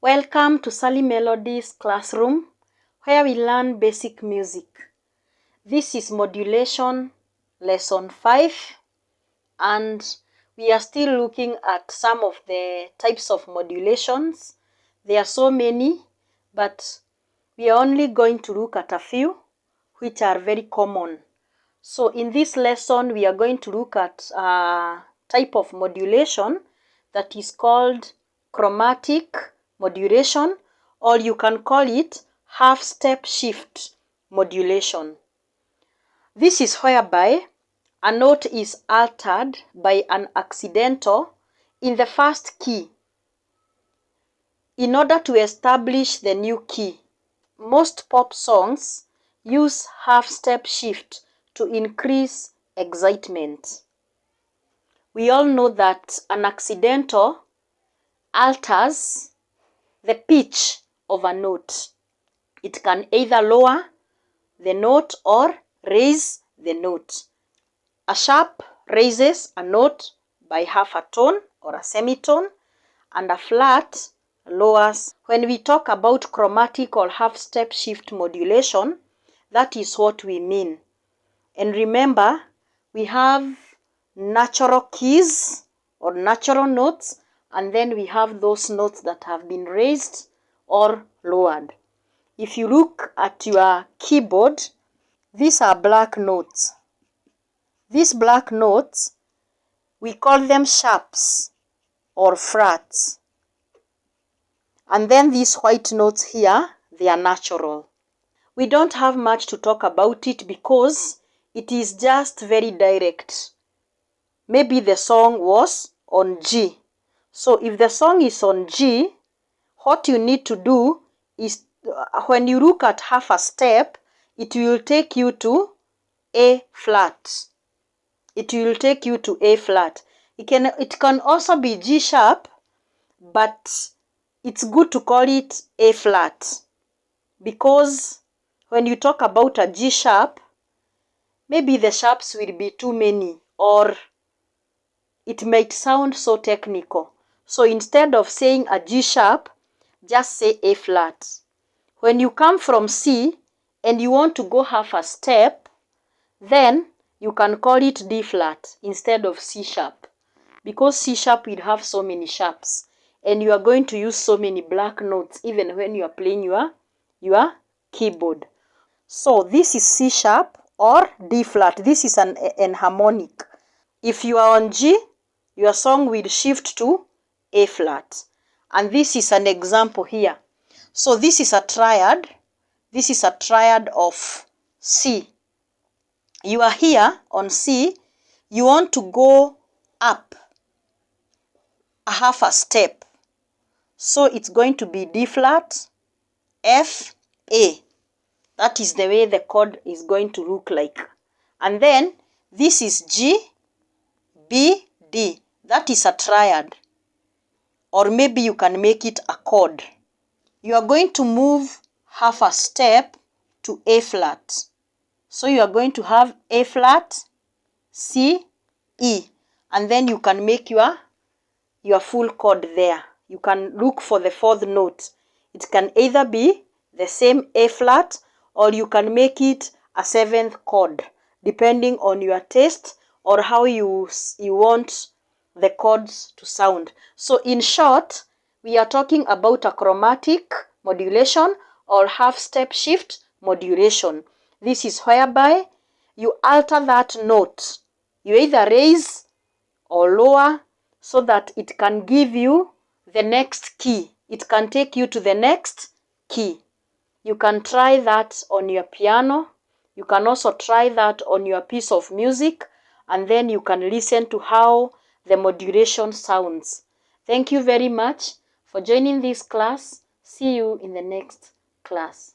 Welcome to Sally Melodies classroom, where we learn basic music. This is Modulation Lesson 5, and we are still looking at some of the types of modulations. There are so many, but we are only going to look at a few which are very common. So in this lesson, we are going to look at a type of modulation that is called chromatic modulation, or you can call it half-step shift modulation. This is whereby a note is altered by an accidental in the first key in order to establish the new key. Most pop songs use half-step shift to increase excitement. We all know that an accidental alters the pitch of a note. It can either lower the note or raise the note. A sharp raises a note by half a tone or a semitone, and a flat lowers. When we talk about chromatic or half-step shift modulation, that is what we mean. And remember, we have natural keys or natural notes, and then we have those notes that have been raised or lowered. If you look at your keyboard, these are black notes. These black notes, we call them sharps or frets. And then these white notes here, they are natural. We don't have much to talk about it because it is just very direct. Maybe the song was on G. So if the song is on G, what you need to do is, when you look at half a step, it will take you to A flat. It will take you to A flat. It can also be G sharp, but it's good to call it A flat, because when you talk about a G sharp, maybe the sharps will be too many, or it might sound so technical. So instead of saying a G sharp, just say A flat. When you come from C and you want to go half a step, then you can call it D flat instead of C sharp, because C sharp will have so many sharps and you are going to use so many black notes even when you are playing your keyboard. So this is C sharp or D flat. This is an enharmonic. If you are on G, your song will shift to A flat. And this is an example here. So this is a triad. This is a triad of C. You are here on C. You want to go up a half a step. So it's going to be D flat, F, A. That is the way the chord is going to look like. And then this is G, B, D. That is a triad. Or maybe you can make it a chord. You are going to move half a step to A flat. So you are going to have A flat, C, E. And then you can make your full chord there. You can look for the fourth note. It can either be the same A flat, or you can make it a seventh chord, depending on your taste or how you want the chords to sound. So in short, we are talking about a chromatic modulation or half-step shift modulation. This is whereby you alter that note. You either raise or lower so that it can give you the next key. It can take you to the next key. You can try that on your piano. You can also try that on your piece of music, and then you can listen to how the modulation sounds. Thank you very much for joining this class. See you in the next class.